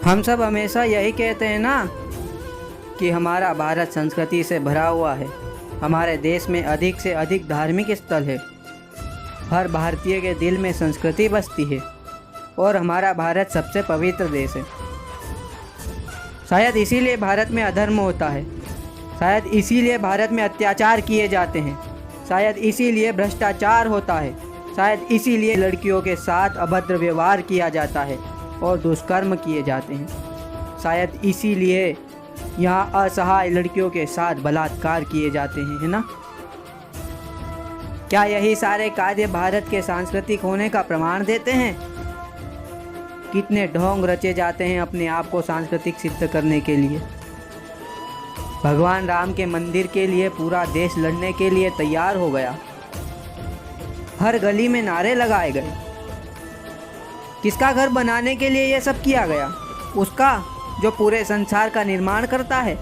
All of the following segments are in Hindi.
हम सब हमेशा यही कहते हैं ना कि हमारा भारत संस्कृति से भरा हुआ है। हमारे देश में अधिक से अधिक धार्मिक स्थल है। हर भारतीय के दिल में संस्कृति बसती है और हमारा भारत सबसे पवित्र देश है। शायद इसीलिए भारत में अधर्म होता है, शायद इसीलिए भारत में अत्याचार किए जाते हैं, शायद इसीलिए भ्रष्टाचार होता है, शायद इसीलिए लड़कियों के साथ अभद्र व्यवहार किया जाता है और दुष्कर्म किए जाते हैं, शायद इसीलिए यहाँ असहाय लड़कियों के साथ बलात्कार किए जाते हैं, है ना? क्या यही सारे कार्य भारत के सांस्कृतिक होने का प्रमाण देते हैं? कितने ढोंग रचे जाते हैं अपने आप को सांस्कृतिक सिद्ध करने के लिए। भगवान राम के मंदिर के लिए पूरा देश लड़ने के लिए तैयार हो गया। हर गली में नारे लगाए गए। किसका घर बनाने के लिए यह सब किया गया? उसका जो पूरे संसार का निर्माण करता है।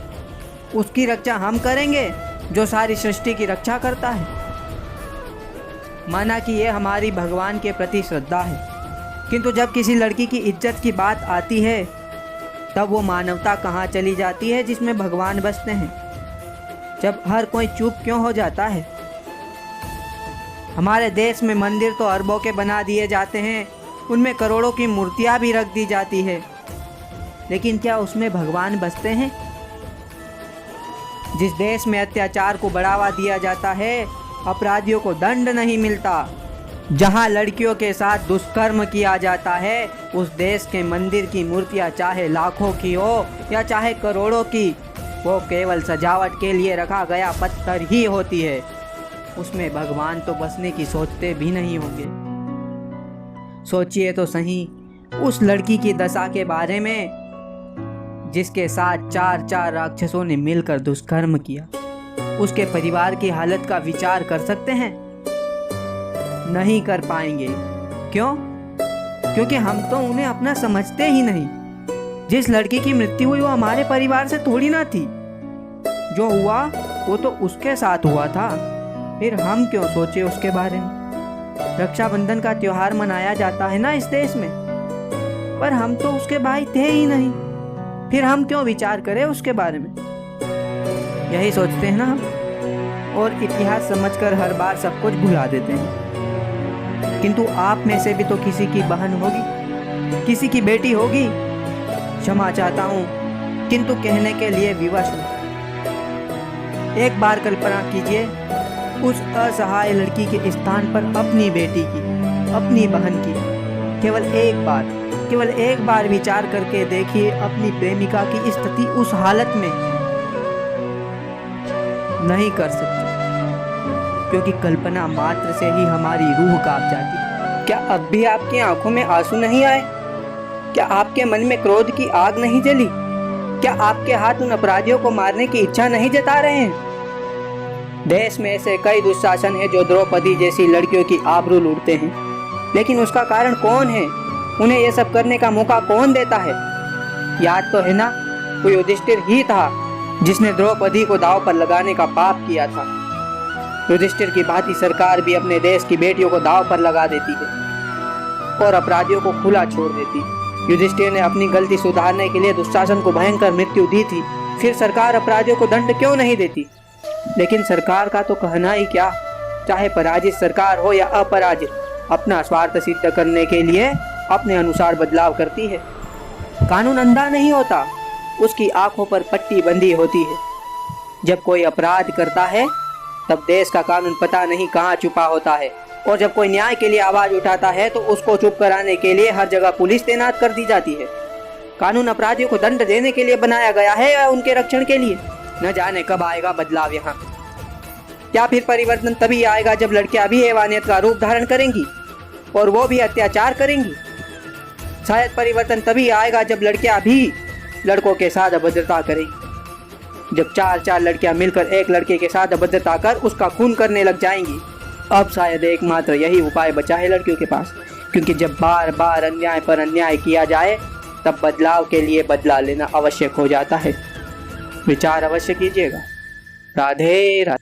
उसकी रक्षा हम करेंगे जो सारी सृष्टि की रक्षा करता है। माना कि यह हमारी भगवान के प्रति श्रद्धा है, किंतु जब किसी लड़की की इज्जत की बात आती है तब वो मानवता कहाँ चली जाती है जिसमें भगवान बसते हैं। जब हर कोई चुप क्यों हो जाता है? हमारे देश में मंदिर तो अरबों के बना दिए जाते हैं, उनमें करोड़ों की मूर्तियाँ भी रख दी जाती है, लेकिन क्या उसमें भगवान बसते हैं? जिस देश में अत्याचार को बढ़ावा दिया जाता है, अपराधियों को दंड नहीं मिलता, जहां लड़कियों के साथ दुष्कर्म किया जाता है, उस देश के मंदिर की मूर्तियां चाहे लाखों की हो या चाहे करोड़ों की, वो केवल सजावट के लिए रखा गया पत्थर ही होती है। उसमें भगवान तो बसने की सोचते भी नहीं होंगे। सोचिए तो सही उस लड़की की दशा के बारे में जिसके साथ चार राक्षसों ने मिलकर दुष्कर्म किया। उसके परिवार की हालत का विचार कर सकते हैं? नहीं कर पाएंगे। क्यों? क्योंकि हम तो उन्हें अपना समझते ही नहीं। जिस लड़की की मृत्यु हुई वो हमारे परिवार से थोड़ी ना थी। जो हुआ वो तो उसके साथ हुआ था, फिर हम क्यों सोचे उसके बारे में? रक्षाबंधन का त्योहार मनाया जाता है ना इस देश में, पर हम तो उसके भाई थे ही नहीं, फिर हम क्यों विचार करें उसके बारे में? यही सोचते हैं ना हम, और इतिहास समझकर हर बार सब कुछ भुला देते हैं। किंतु आप में से भी तो किसी की बहन होगी, किसी की बेटी होगी। क्षमा चाहता हूँ, किंतु कहने के लिए विवश हूँ। एक बार कल्पना कीजिए उस असहाय लड़की के स्थान पर अपनी बेटी की, अपनी बहन की। केवल एक बार विचार करके देखिए अपनी प्रेमिका की स्थिति उस हालत में। नहीं कर सकते, क्योंकि कल्पना मात्र से ही हमारी रूह कांप जाती है। क्या अब भी आपकी आंखों में आंसू नहीं आए? क्या आपके मन में क्रोध की आग नहीं जली? क्या आपके हाथ उन अपराधियों को मारने की इच्छा नहीं जता रहे हैं? देश में ऐसे कई दुशासन हैं जो द्रौपदी जैसी लड़कियों की आबरू लूटते हैं, लेकिन उसका कारण कौन है? उन्हें यह सब करने का मौका कौन देता है? याद तो है ना, वो युधिष्ठिर ही था जिसने द्रौपदी को दांव पर लगाने का पाप किया था। युधिष्ठिर की भांति सरकार भी अपने देश की बेटियों को दांव पर लगा देती है और अपराधियों को खुला छोड़ देती है। युधिष्ठिर ने अपनी गलती सुधारने के लिए दुशासन को भयंकर मृत्यु दी थी, फिर सरकार अपराधियों को दंड क्यों नहीं देती? लेकिन सरकार का तो कहना ही क्या, चाहे पराजित सरकार हो या अपराजित, अपना स्वार्थ सिद्ध करने के लिए अपने अनुसार बदलाव करती है। कानून अंधा नहीं होता, उसकी आंखों पर पट्टी बंधी होती है। जब कोई अपराध करता है तब देश का कानून पता नहीं कहाँ छुपा होता है, और जब कोई न्याय के लिए आवाज उठाता है तो उसको चुप कराने के लिए हर जगह पुलिस तैनात कर दी जाती है। कानून अपराधियों को दंड देने के लिए बनाया गया है या उनके रक्षण के लिए? न जाने कब आएगा बदलाव यहाँ। क्या फिर परिवर्तन तभी आएगा जब लड़कियां भी हैवानियत का रूप धारण करेंगी और वो भी अत्याचार करेंगी? शायद परिवर्तन तभी आएगा जब लड़कियां भी लड़कों के साथ अभद्रता करेंगी, जब चार लड़कियां मिलकर एक लड़के के साथ अभद्रता कर उसका खून करने लग जाएंगी। अब शायद एकमात्र यही उपाय बचा है लड़कियों के पास, क्योंकि जब बार बार अन्याय पर अन्याय किया जाए तब बदलाव के लिए बदला लेना आवश्यक हो जाता है। विचार अवश्य कीजिएगा। राधे राधे।